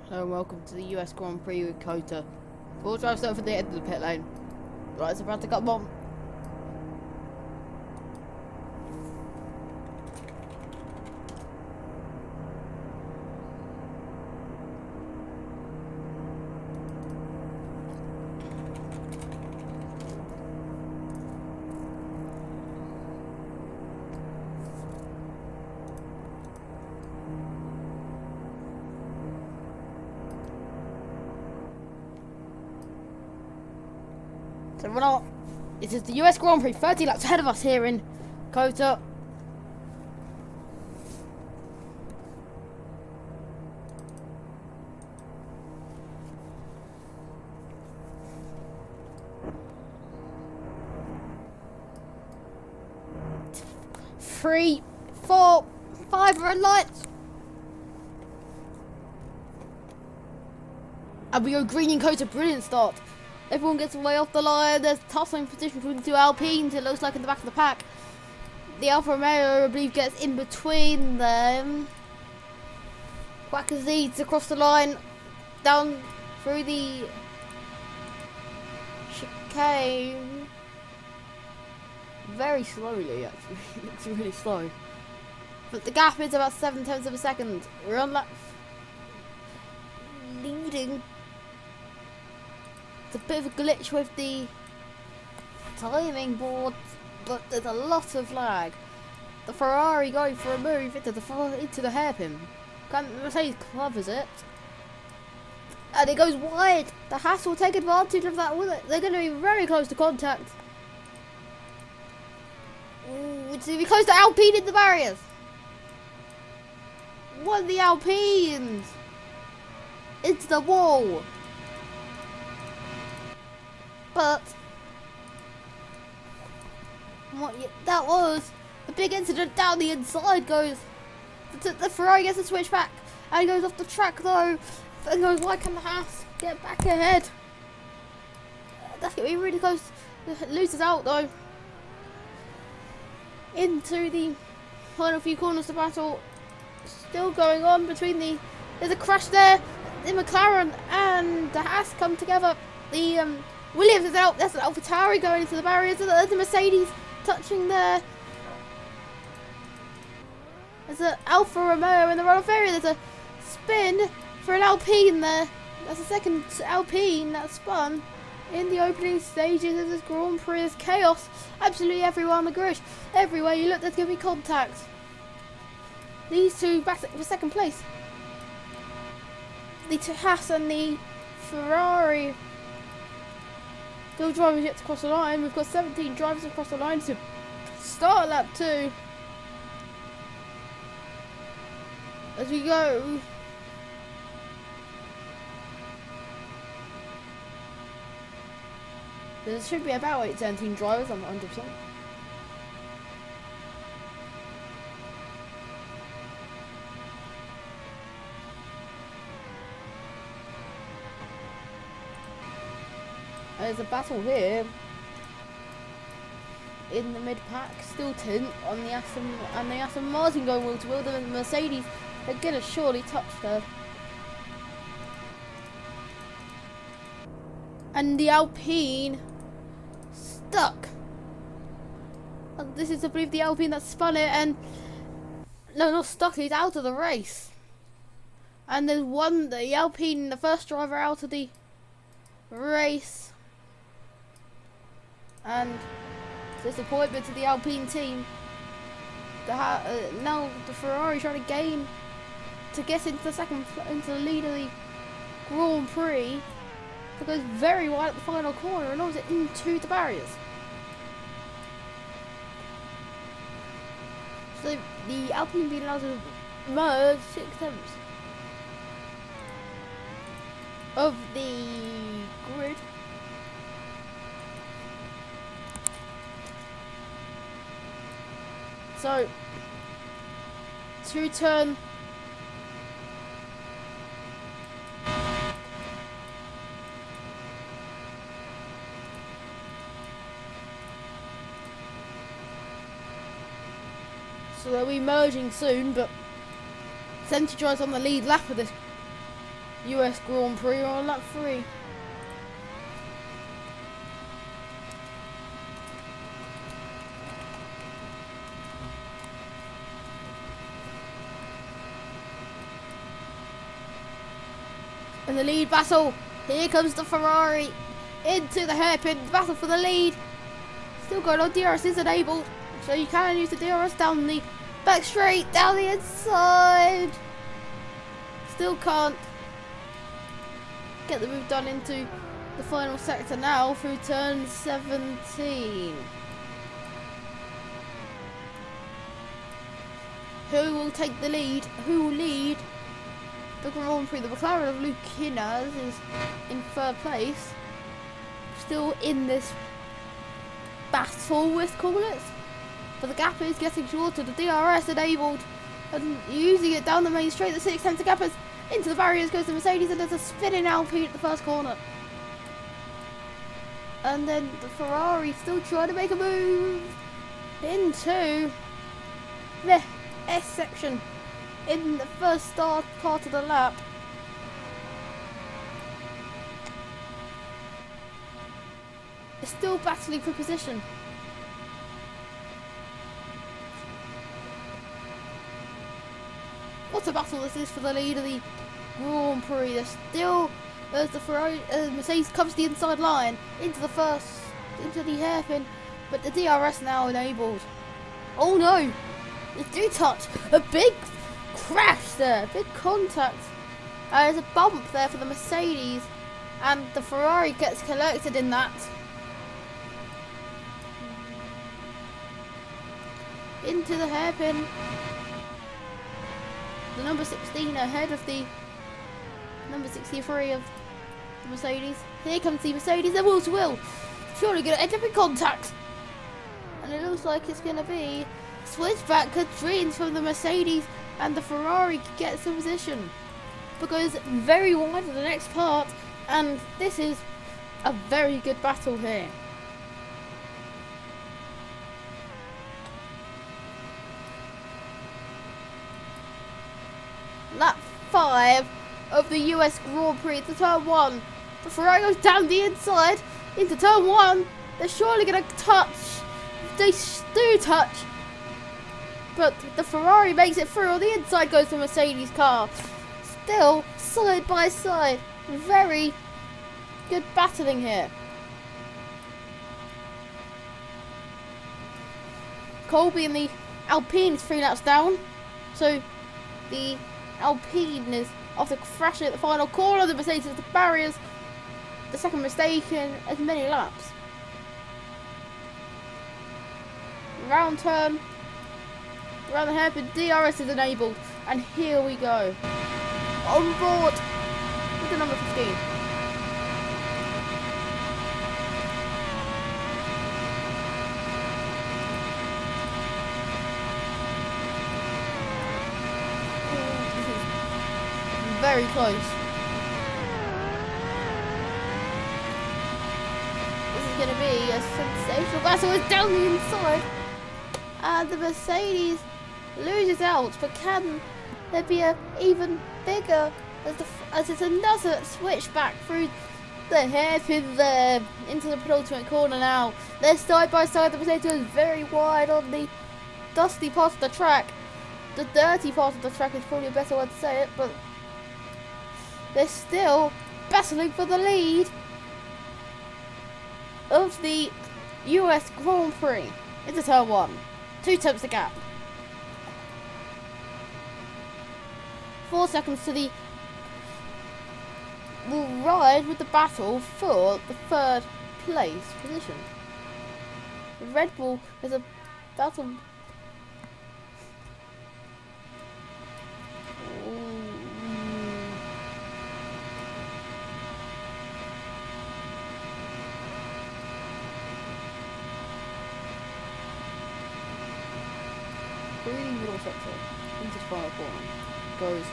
Hello and welcome to the US Grand Prix with Kota. Full drive start for the end of the pit lane. Right, it's about to come on. So we're not. This is the US Grand Prix, 30 laps ahead of us here in Kota. Three, four, five red lights. And we go green in Kota, brilliant start. Everyone gets way off the line. There's tussling position between the two Alpines. It looks like in the back of the pack. The Alfa Romeo, I believe, gets in between them. Quackers leads across the line, down through the chicane. Very slowly, actually. It looks really slow. But the gap is about 7/10 of a second. We're on lap leading. It's a bit of a glitch with the timing board, but there's a lot of lag. The Ferrari going for a move into the hairpin. Mercedes covers it, and it goes wide. The Haas will take advantage of that with it. They're going to be very close to contact. Ooh, it's going to be close to Alpine in the barriers. One of the Alpines into the wall. But that was a big incident. Down the inside goes the Ferrari, gets a switch back and goes off the track though, and goes, why can the Haas get back ahead? That's going to be really close. Loses out though into the final few corners. The battle still going on between there's a crash there. The McLaren and the Haas come together. The Williams is out. That's an AlphaTauri going into the barriers. There's a Mercedes touching there. There's an Alfa Romeo in the runoff area. There's a spin for an Alpine there. That's the second Alpine that spun in the opening stages of this Grand Prix. There's chaos absolutely everywhere on the grid. Everywhere you look, there's going to be contact. These two back for second place. The Haas and the Ferrari. Still drivers yet to cross the line. We've got 17 drivers across the line to start lap 2. As we go. There should be about 17 drivers, I'm 100%. There's a battle here in the mid-pack, still tint on the Aston Martin going wheel to wheel. The Mercedes are gonna surely touch there, and the Alpine stuck. And this is, I believe, the Alpine that spun it, and no, not stuck. He's out of the race, and there's the Alpine, the first driver out of the race. And disappointment to the Alpine team. Now the Ferrari trying to gain to get into the lead of the Grand Prix. It goes very wide at the final corner and knocks it into the barriers. So the Alpine being allowed to merge 6/10 of the grid. So, to turn so they'll be merging soon, but Century drives on the lead lap of this US Grand Prix on lap 3. In the lead battle, here comes the Ferrari into the hairpin battle for the lead. Still going on, DRS is enabled, so you can use the DRS down the back straight, down the inside. Still can't get the move done into the final sector now through turn 17. Who will take the lead? Who will lead the Grand Prix? The McLaren of Luke Kinners is in third place. Still in this battle, let's call it. But the gap is getting shorter. The DRS enabled and using it down the main straight. The 6 tenths of gappers into the barriers goes the Mercedes, and there's a spinning Alpine at the first corner. And then the Ferrari still trying to make a move into the S section in the first start part of the lap. It's still battling for position. What a battle this is for the lead of the Grand Prix. There's still, as the Ferrari, Mercedes covers the inside line into the hairpin, but the DRS now enabled. Oh no! They do touch. A big crash there, big contact. There's a bump there for the Mercedes, and the Ferrari gets collected in that. Into the hairpin. The number 16 ahead of the number 63 of the Mercedes. Here comes the Mercedes, they're wheel to wheel. Surely going to end up in contact. And it looks like it's going to be switchback Katrines from the Mercedes, and the Ferrari gets the position. Because very wide in the next part, and this is a very good battle here. Lap 5 of the US Grand Prix to turn 1. The Ferrari goes down the inside into turn 1. They're surely going to touch. They do touch. But the Ferrari makes it through. On the inside goes the Mercedes car. Still side by side. Very good battling here. Colby and the Alpine is 3 laps down. So the Alpine is after crashing at the final corner. The Mercedes has the barriers. The second mistake in as many laps. Round turn. Around the hairpin, DRS is enabled. And here we go. On board with the number 15. Very close. This is going to be a sensational battle. It's down the inside. And the Mercedes loses out. But can there be a even bigger as it's another switch back through the hairpin there into the penultimate corner now. They're side by side. The Mercedes is very wide on the dusty part of the track. The dirty part of the track is probably a better way to say it, but they're still battling for the lead of the US Grand Prix into turn 1. 2 tenths the gap. 4 seconds to the will ride with the battle for the 3rd place position. The Red Bull is a battle. Middle sector into the final corner goes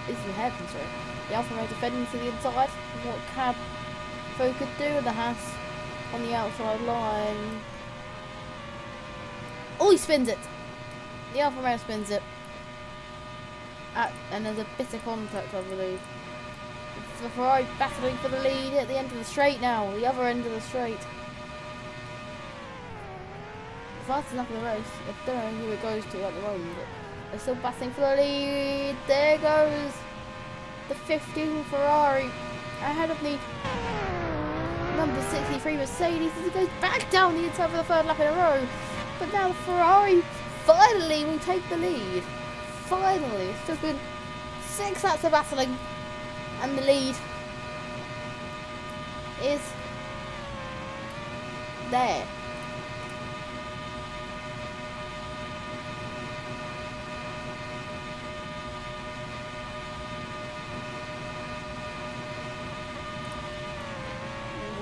into the hairpin, sorry. The Alfa Romeo defending to the inside. What Cab Fo could do with the Haas on the outside line. Oh, he spins it. The Alfa Romeo spins it. And there's a bit of contact, I believe. So the Ferrari battling for the lead at the end of the straight now, the other end of the straight. Fastest lap of the race. I don't know who it goes to at the moment, but they're still battling for the lead. There goes the 15 Ferrari ahead of the number 63 Mercedes as he goes back down the inside for the third lap in a row. But now the Ferrari finally will take the lead. Finally. It's just been 6 laps of battling and the lead is there.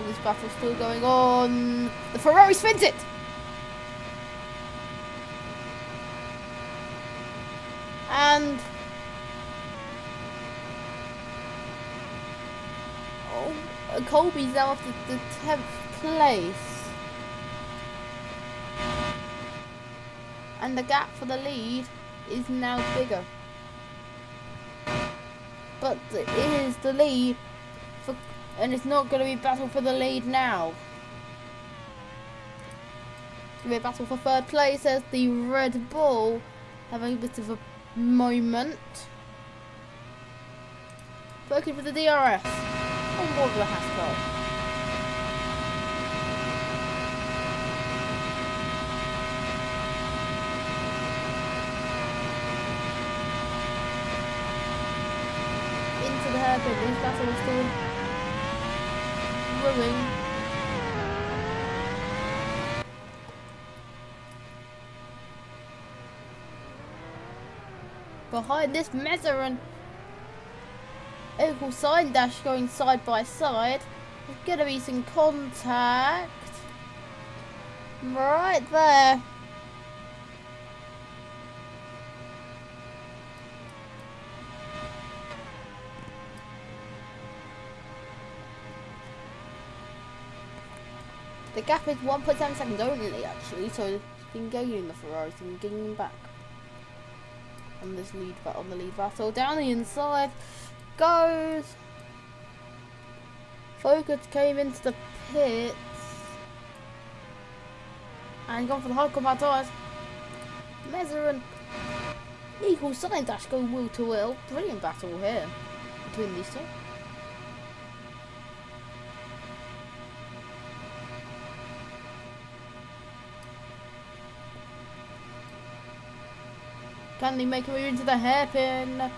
This battle's still going on. The Ferrari spins it! And Colby's now off the 10th place. And the gap for the lead is now bigger. But it is the lead for, and it's not going to be battle for the lead now. It's going to be a battle for third place as the Red Bull having a bit of a moment. Working for the DRS. On board with the Haskell. Into the hairpin. This battle is still brewing. Behind this Mezer equal sign dash going side by side. There's going to be some contact right there. The gap is 1.7 seconds only actually, so it's been gaining the Ferrari, it's been gaining back on this lead, on the lead battle. Down the inside goes. Focus came into the pits and gone for the hard compound tyres. Mezer and equal sign dash go wheel to wheel. Brilliant battle here between these two. Can they make a move into the hairpin?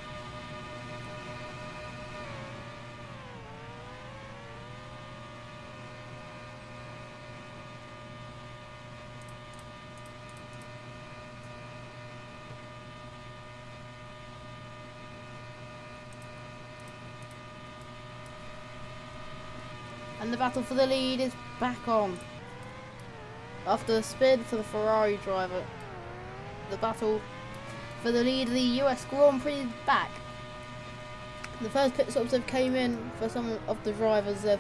And the battle for the lead is back on. After a spin for the Ferrari driver, the battle for the lead of the US Grand Prix is back. The first pit stops have came in for some of the drivers. They've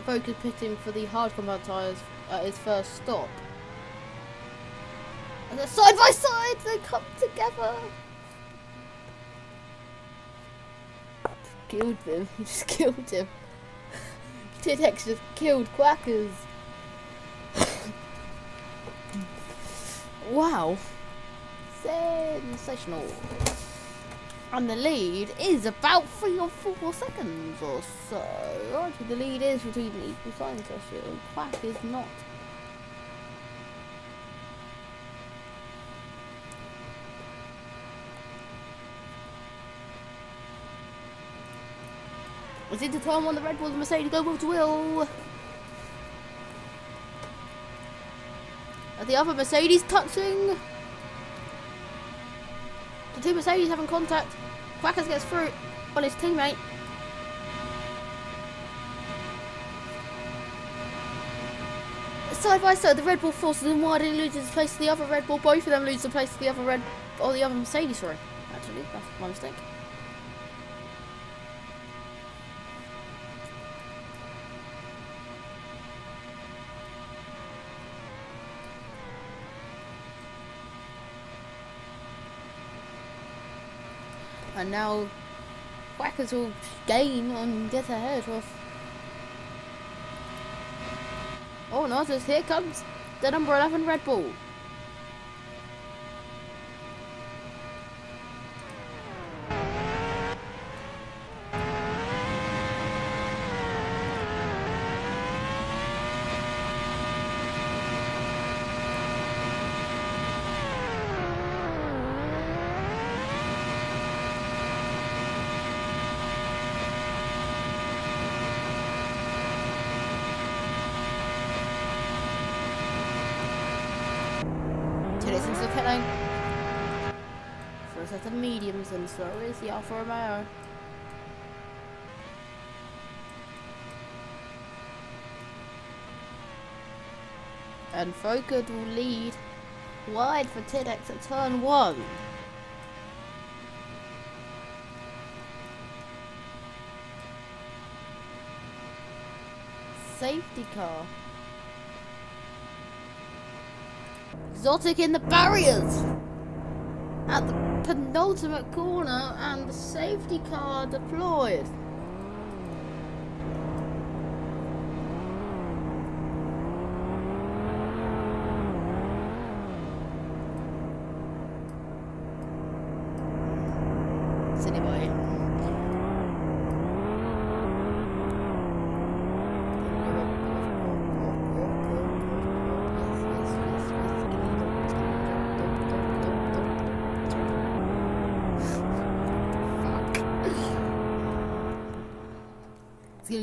focused pitting for the hard compound tyres at his first stop. And they're side by side, they come together. Killed him, he just killed him. T-Tex just killed Quackers. Wow. Sensational. And the lead is about 3 or 4 seconds or so. Actually, the lead is between equal signs, actually. Quack is not. It's into turn one, the Red Bull and Mercedes go wheel to wheel. Are the other Mercedes touching? The two Mercedes having contact. Quackers gets through on his teammate. Side by side, the Red Bull forces him wide and he loses his place to the other Red Bull. Both of them lose the place to the other the other Mercedes, sorry. Actually, that's my mistake. And now Quackers will gain and get ahead of. Oh no, just here comes the number 11 Red Bull. Into the pit lane. For a set of mediums, and so is the Alfa Romeo. And Focus will lead wide for Tiddex at turn 1. Safety car. Exotic in the barriers at the penultimate corner, and the safety car deployed. Silly boy.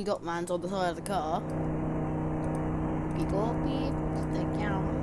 Got man's on the side of the car. Beep, beep, the count.